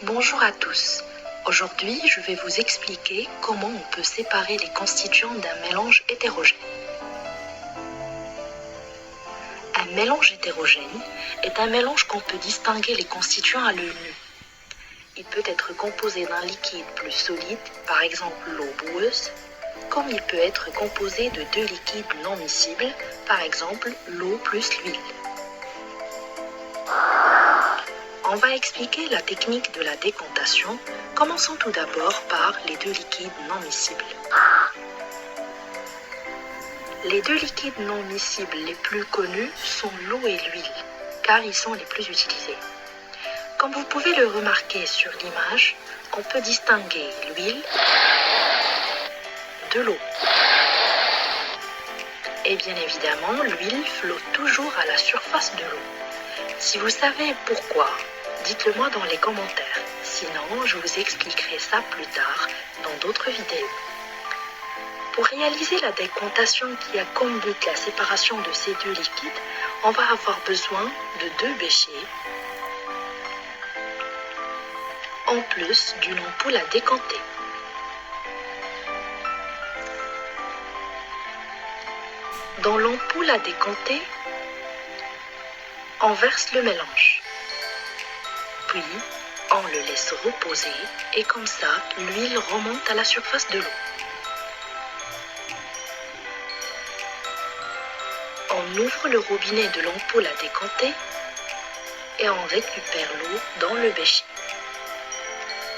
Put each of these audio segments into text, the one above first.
Bonjour à tous. Aujourd'hui, je vais vous expliquer comment on peut séparer les constituants d'un mélange hétérogène. Un mélange hétérogène est un mélange qu'on peut distinguer les constituants à l'œil nu. Il peut être composé d'un liquide plus solide, par exemple l'eau boueuse, comme il peut être composé de deux liquides non miscibles, par exemple l'eau plus l'huile. On va expliquer la technique de la décantation. Commençons tout d'abord par les deux liquides non miscibles. Les deux liquides non miscibles les plus connus sont l'eau et l'huile, car ils sont les plus utilisés. Comme vous pouvez le remarquer sur l'image, on peut distinguer l'huile de l'eau. Et bien évidemment, l'huile flotte toujours à la surface de l'eau. Si vous savez pourquoi, dites-le moi dans les commentaires. Sinon, je vous expliquerai ça plus tard dans d'autres vidéos. Pour réaliser la décantation qui a comme but la séparation de ces deux liquides, on va avoir besoin de deux béchets, en plus d'une ampoule à décanter. Dans l'ampoule à décanter, on verse le mélange. Puis, on le laisse reposer et comme ça, l'huile remonte à la surface de l'eau. On ouvre le robinet de l'ampoule à décanter et on récupère l'eau dans le bécher.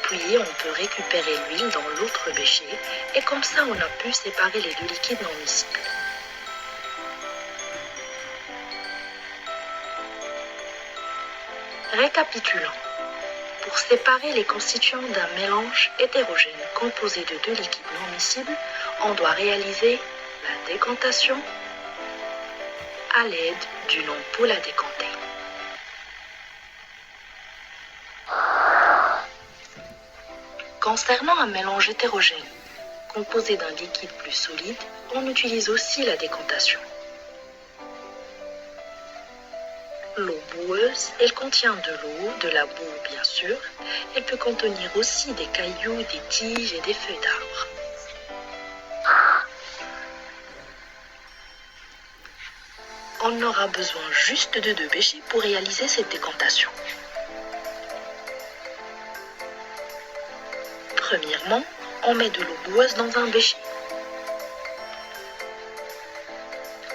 Puis, on peut récupérer l'huile dans l'autre bécher et comme ça, on a pu séparer les deux liquides non miscibles. Récapitulons. Pour séparer les constituants d'un mélange hétérogène composé de deux liquides non miscibles, on doit réaliser la décantation à l'aide d'une ampoule à décanter. Concernant un mélange hétérogène composé d'un liquide plus solide, on utilise aussi la décantation. L'eau boueuse, elle contient de l'eau, de la boue bien sûr. Elle peut contenir aussi des cailloux, des tiges et des feuilles d'arbres. On aura besoin juste de deux béchets pour réaliser cette décantation. Premièrement, on met de l'eau boueuse dans un bécher.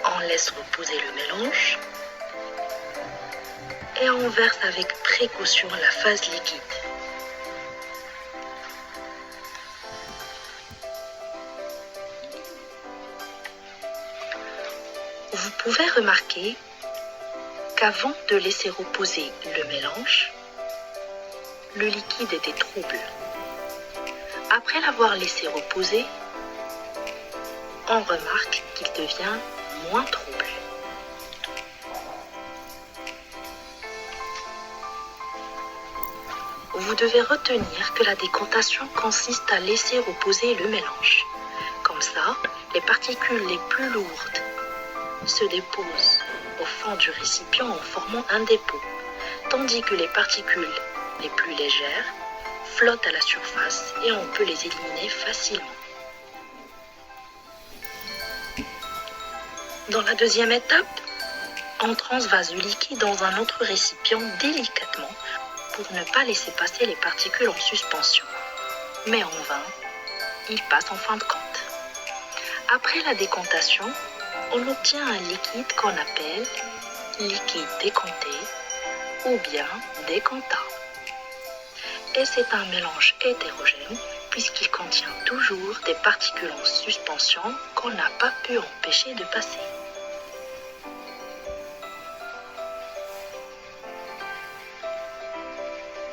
On laisse reposer le mélange. Et on verse avec précaution la phase liquide. Vous pouvez remarquer qu'avant de laisser reposer le mélange, le liquide était trouble. Après l'avoir laissé reposer, on remarque qu'il devient moins trouble. Vous devez retenir que la décantation consiste à laisser reposer le mélange. Comme ça, les particules les plus lourdes se déposent au fond du récipient en formant un dépôt, tandis que les particules les plus légères flottent à la surface et on peut les éliminer facilement. Dans la deuxième étape, on transvase le liquide dans un autre récipient délicatement pour ne pas laisser passer les particules en suspension. Mais en vain, ils passent en fin de compte. Après la décantation, on obtient un liquide qu'on appelle liquide décanté ou bien décantat. Et c'est un mélange hétérogène puisqu'il contient toujours des particules en suspension qu'on n'a pas pu empêcher de passer.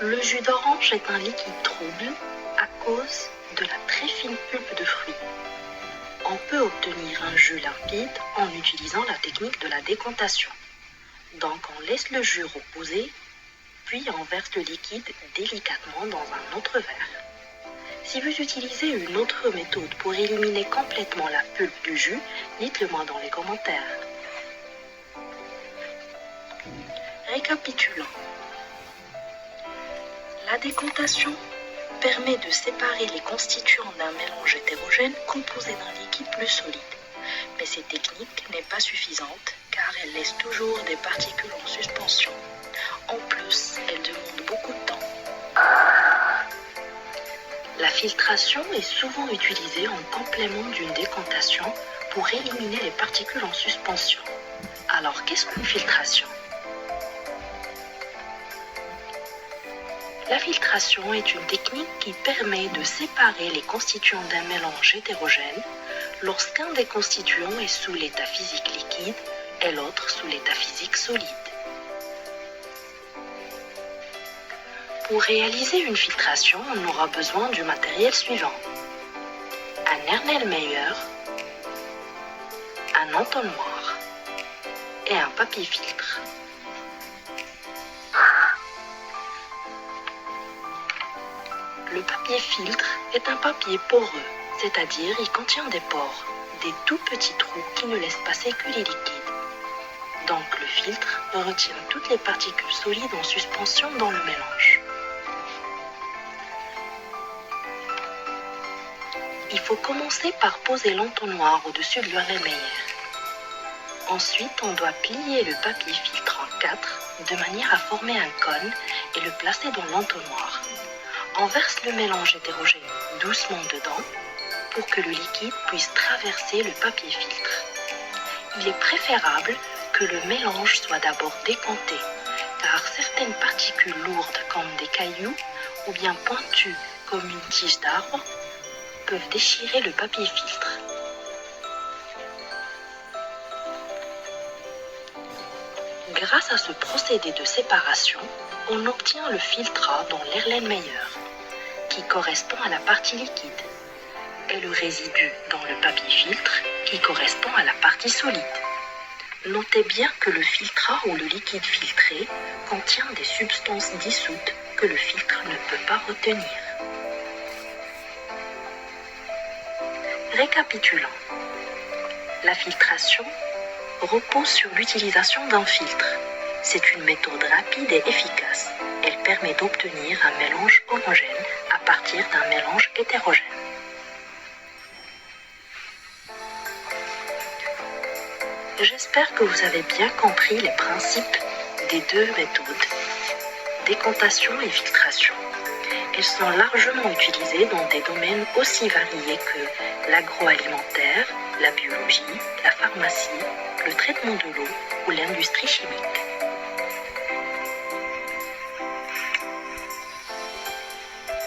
Le jus d'orange est un liquide trouble à cause de la très fine pulpe de fruits. On peut obtenir un jus limpide en utilisant la technique de la décantation. Donc on laisse le jus reposer, puis on verse le liquide délicatement dans un autre verre. Si vous utilisez une autre méthode pour éliminer complètement la pulpe du jus, dites-le moi dans les commentaires. Récapitulons. La décantation permet de séparer les constituants d'un mélange hétérogène composé d'un liquide plus solide. Mais cette technique n'est pas suffisante car elle laisse toujours des particules en suspension. En plus, elle demande beaucoup de temps. La filtration est souvent utilisée en complément d'une décantation pour éliminer les particules en suspension. Alors, qu'est-ce qu'une filtration? La filtration est une technique qui permet de séparer les constituants d'un mélange hétérogène lorsqu'un des constituants est sous l'état physique liquide et l'autre sous l'état physique solide. Pour réaliser une filtration, on aura besoin du matériel suivant: un Erlenmeyer, un entonnoir et un papier filtre. Le papier filtre est un papier poreux, c'est-à-dire il contient des pores, des tout petits trous qui ne laissent passer que les liquides. Donc le filtre retient toutes les particules solides en suspension dans le mélange. Il faut commencer par poser l'entonnoir au-dessus de l'Erlenmeyer. Ensuite, on doit plier le papier filtre en 4 de manière à former un cône et le placer dans l'entonnoir. On verse le mélange hétérogène doucement dedans pour que le liquide puisse traverser le papier filtre. Il est préférable que le mélange soit d'abord décanté, car certaines particules lourdes comme des cailloux ou bien pointues comme une tige d'arbre peuvent déchirer le papier filtre. Grâce à ce procédé de séparation, on obtient le filtrat dans l'Erlenmeyer, qui correspond à la partie liquide, et le résidu dans le papier filtre, qui correspond à la partie solide. Notez bien que le filtrat ou le liquide filtré contient des substances dissoutes que le filtre ne peut pas retenir. Récapitulons. La filtration repose sur l'utilisation d'un filtre. C'est une méthode rapide et efficace. Elle permet d'obtenir un mélange homogène à partir d'un mélange hétérogène. J'espère que vous avez bien compris les principes des deux méthodes, décantation et filtration. Elles sont largement utilisées dans des domaines aussi variés que l'agroalimentaire, la biologie, la pharmacie, le traitement de l'eau ou l'industrie chimique.